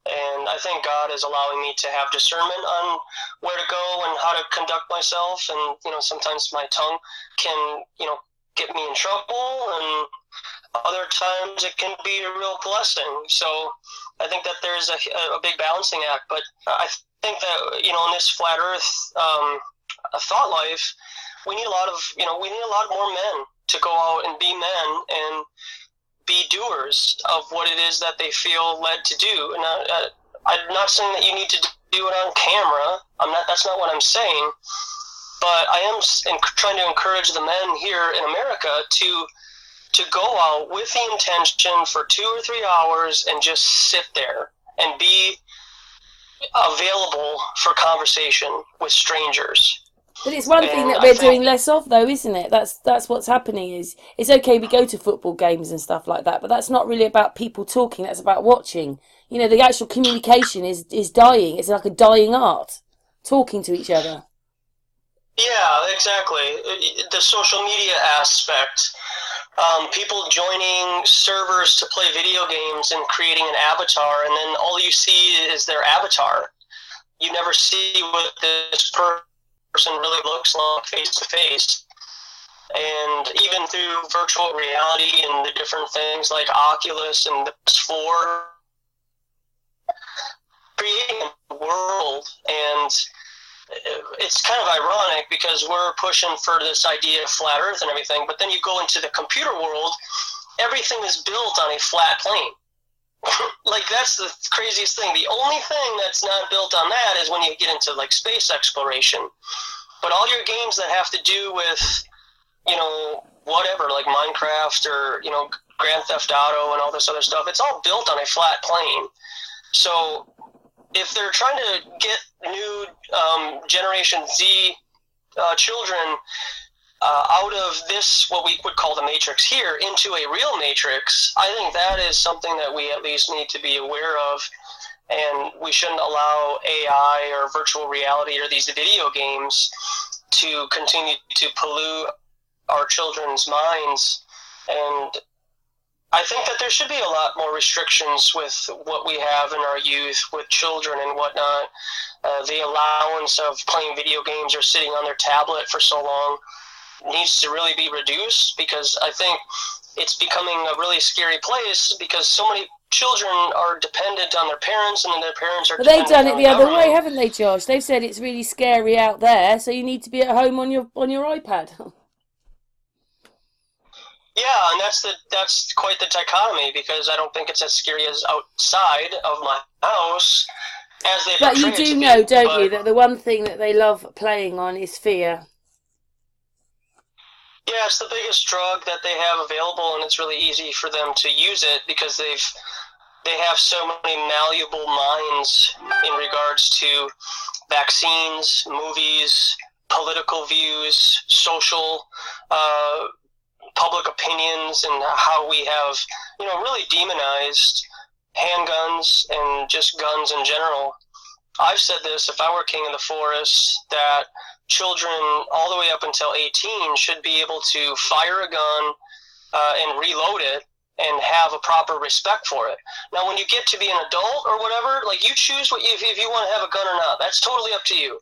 And I think God is allowing me to have discernment on where to go and how to conduct myself. And, sometimes my tongue can, get me in trouble, and other times it can be a real blessing. So I think that there's a big balancing act. But I think that, in this flat earth thought life, we need a lot more men to go out and be men and be doers of what it is that they feel led to do. And I'm not saying that you need to do it on camera. That's not what I'm saying. But I am trying to encourage the men here in America to go out with the intention for 2 or 3 hours and just sit there and be available for conversation with strangers. But it's one thing that we're doing less of, though, isn't it? That's what's happening. Is it's okay we go to football games and stuff like that, but that's not really about people talking. That's about watching. The actual communication is dying. It's like a dying art, talking to each other. Yeah, exactly. The social media aspect, people joining servers to play video games and creating an avatar, and then all you see is their avatar. You never see what this person really looks like face to face. And even through virtual reality and the different things like Oculus and the PS4, creating a world. And it's kind of ironic because we're pushing for this idea of flat earth and everything, but then you go into the computer world, everything is built on a flat plane. Like, that's the craziest thing. The only thing that's not built on that is when you get into like space exploration. But all your games that have to do with, whatever, like Minecraft or, Grand Theft Auto and all this other stuff, it's all built on a flat plane. So if they're trying to get new Generation Z children out of this, what we would call the Matrix here, into a real Matrix, I think that is something that we at least need to be aware of. And we shouldn't allow AI or virtual reality or these video games to continue to pollute our children's minds And I think that there should be a lot more restrictions with what we have in our youth with children and whatnot. The allowance of playing video games or sitting on their tablet for so long needs to really be reduced, because I think it's becoming a really scary place because so many children are dependent on their parents, and then their parents are They've done it the other way, government. haven't they, Josh? They've said it's really scary out there, so you need to be at home on your iPad. Yeah, and that's quite the dichotomy, because I don't think it's as scary as outside of my house as they But you portray it do to know, be. don't you, that the one thing that they love playing on is fear. Yeah, it's the biggest drug that they have available, and it's really easy for them to use it because they have so many malleable minds in regards to vaccines, movies, political views, social public opinions, and how we have, really demonized handguns and just guns in general. I've said this, if I were king of the forest, that children all the way up until 18 should be able to fire a gun and reload it and have a proper respect for it. Now, when you get to be an adult or whatever, like, you choose if you want to have a gun or not. That's totally up to you.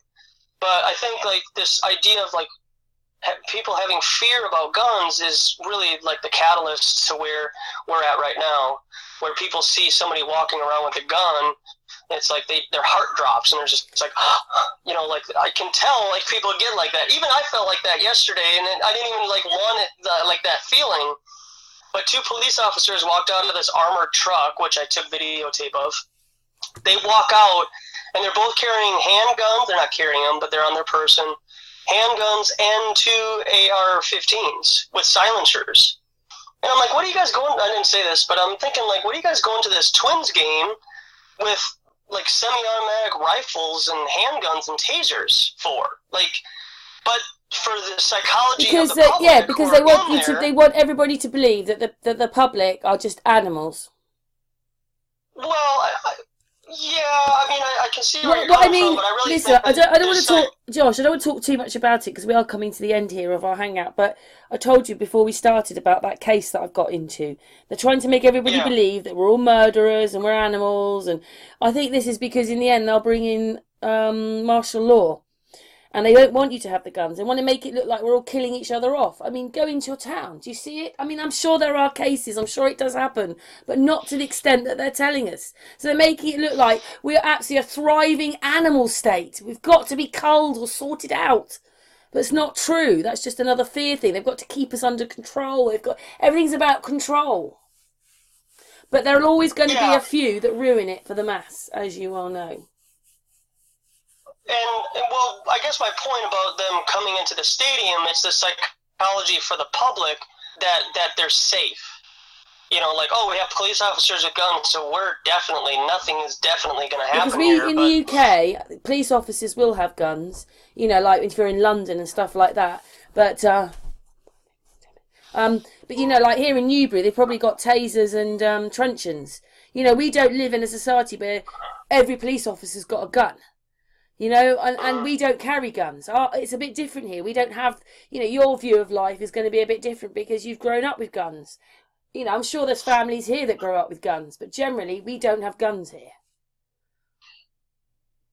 But I think, like, this idea of, like, people having fear about guns is really like the catalyst to where we're at right now, where people see somebody walking around with a gun, and it's like their heart drops, and they're just, it's like, like, I can tell, like, people get like that. Even I felt like that yesterday, and I didn't even, like, want it, like, that feeling. But 2 police officers walked out of this armored truck, which I took videotape of. They walk out, and they're both carrying handguns. They're not carrying them, but they're on their person. Handguns and 2 AR-15s with silencers. And I'm like, what are you guys going... I didn't say this, but I'm thinking, like, what are you guys going to this Twins game with, like, semi-automatic rifles and handguns and tasers for? Like, but for the psychology of the public... Yeah, because they want they want everybody to believe that the public are just animals. Well, I can see where you're coming from, but I really listen, think I don't want to talk, Josh, I don't want to talk too much about it because we are coming to the end here of our hangout, but I told you before we started about that case that I've got into. They're trying to make everybody believe that we're all murderers and we're animals, and I think this is because in the end they'll bring in martial law. And they don't want you to have the guns. They want to make it look like we're all killing each other off. I mean, go into your town. Do you see it? I mean, I'm sure there are cases. I'm sure it does happen. But not to the extent that they're telling us. So they're making it look like we're actually a thriving animal state. We've got to be culled or sorted out. But it's not true. That's just another fear thing. They've got to keep us under control. Everything's about control. But there are always going to be a few that ruin it for the mass, as you all know. And, well, I guess my point about them coming into the stadium, it's the psychology for the public that they're safe. Like, oh, we have police officers with guns, so nothing is definitely going to happen because in the UK, police officers will have guns, like if you're in London and stuff like that. But like here in Newbury, they've probably got tasers and truncheons. We don't live in a society where every police officer's got a gun. And we don't carry guns. It's a bit different here. We don't have, your view of life is going to be a bit different because you've grown up with guns. I'm sure there's families here that grow up with guns, but generally we don't have guns here.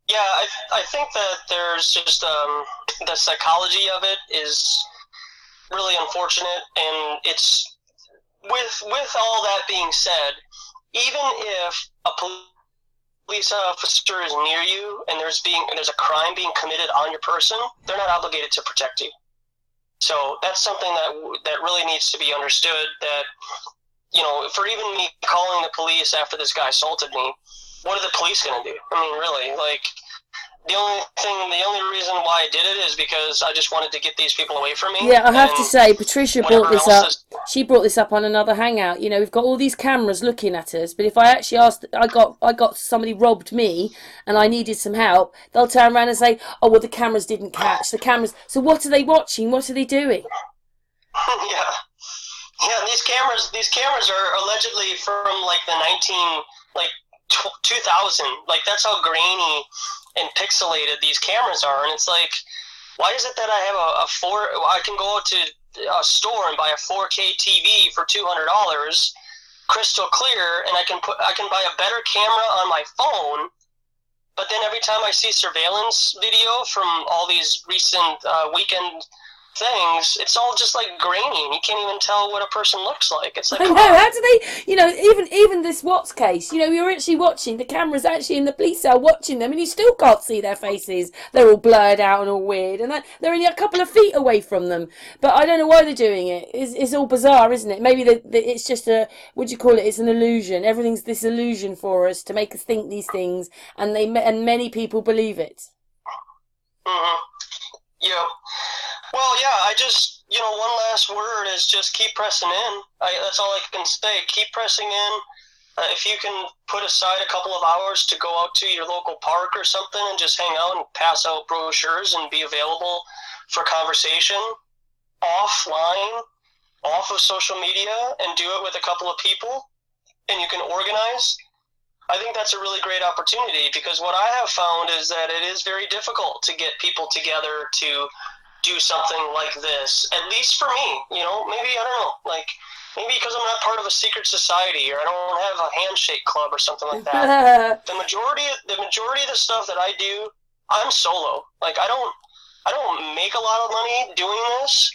Yeah, I think that there's just the psychology of it is really unfortunate, and it's with all that being said, even if a police officer is near you and there's a crime being committed on your person, they're not obligated to protect you. So that's something that really needs to be understood, that, for even me calling the police after this guy assaulted me, what are the police going to do? I mean, really, like, the only reason why I did it is because I just wanted to get these people away from me. Yeah, I have to say, Patricia brought this up. She brought this up on another hangout. We've got all these cameras looking at us, but if I actually asked, I got somebody robbed me, and I needed some help, they'll turn around and say, "Oh, well, the cameras didn't catch the cameras." So what are they watching? What are they doing? Yeah. These cameras are allegedly from like the 2000. Like, that's how grainy and pixelated these cameras are, and it's like, why is it that I have I can go out to a store and buy a 4K TV for $200, crystal clear, and I can buy a better camera on my phone. But then every time I see surveillance video from all these recent weekend things, it's all just like grainy, and you can't even tell what a person looks like. It's like, I know, how do they, even this Watts case, you're actually watching, the camera's actually in the police cell watching them, and you still can't see their faces. They're all blurred out and all weird, and they're only a couple of feet away from them. But I don't know why they're doing it. It's all bizarre, isn't it? Maybe it's just what do you call it? It's an illusion. Everything's this illusion for us to make us think these things, and many people believe it. Mm-hmm. Yeah. Well, yeah, I just, one last word is just keep pressing in. That's all I can say. Keep pressing in. If you can put aside a couple of hours to go out to your local park or something and just hang out and pass out brochures and be available for conversation offline, off of social media, and do it with a couple of people, and you can organize, I think that's a really great opportunity, because what I have found is that it is very difficult to get people together to do something like this, at least for me. Maybe, I don't know, maybe because I'm not part of a secret society, or I don't have a handshake club or something like that. the majority of the stuff that I do, I'm solo. I don't make a lot of money doing this.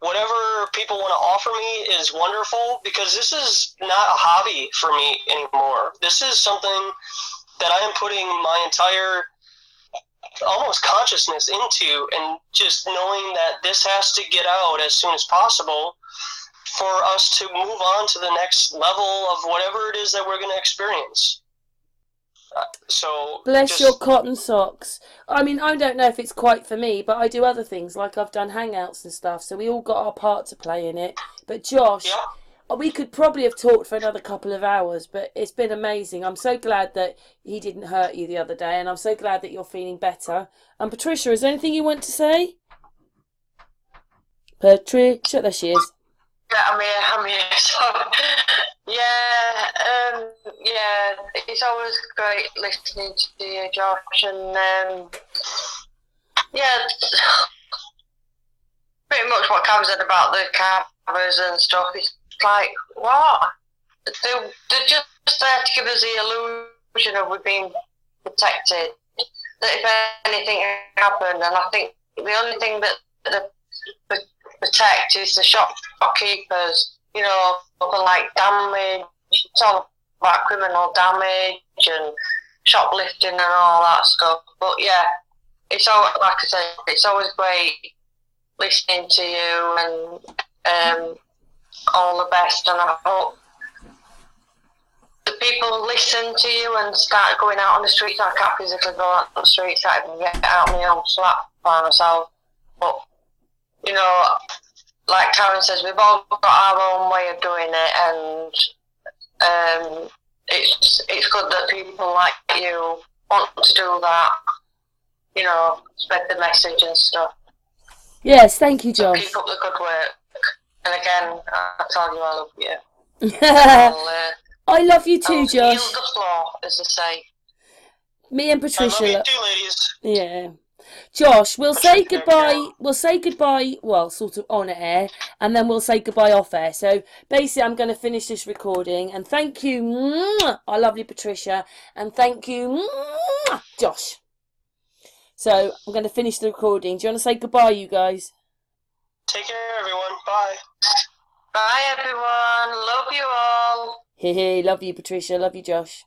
Whatever people want to offer me is wonderful, because this is not a hobby for me anymore. This is something that I am putting my entire almost consciousness into, and just knowing that this has to get out as soon as possible for us to move on to the next level of whatever it is that we're going to experience. So bless your cotton socks. I mean, I don't know if it's quite for me, but I do other things, like I've done hangouts and stuff, so we all got our part to play in it. But Josh, we could probably have talked for another couple of hours, but it's been amazing. I'm so glad that he didn't hurt you the other day, and I'm so glad that you're feeling better. And Patricia, is there anything you want to say? Patricia, there she is. Yeah, I'm here. Sorry. Yeah, it's always great listening to you, Josh, and pretty much what Cam said about the cameras and stuff. It's like, what? They're just there to give us the illusion of we're being protected. That if anything happened, and I think the only thing that protect is the shopkeepers, for like damage. It's all about criminal damage and shoplifting and all that stuff. But yeah, it's all, like I said, it's always great listening to you, and all the best. And I hope the people listen to you and start going out on the streets. I can't physically go out on the streets. I can get out my own slap by myself. But like Karen says, we've all got our own way of doing it, and it's good that people like you want to do that, spread the message and stuff. Yes, thank you, Josh. So keep up the good work. And again, I tell you I love you. I love you too, Josh. Yield the floor, as they say. Me and Patricia. I love you too, ladies. Yeah. Josh, we'll say goodbye. We'll say goodbye, well, sort of on air, and then we'll say goodbye off air. So basically, I'm going to finish this recording, and thank you, our lovely Patricia, and thank you, Josh. So I'm going to finish the recording. Do you want to say goodbye, you guys? Take care, everyone. Bye. Bye, everyone. Love you all. Hey, love you, Patricia. Love you, Josh.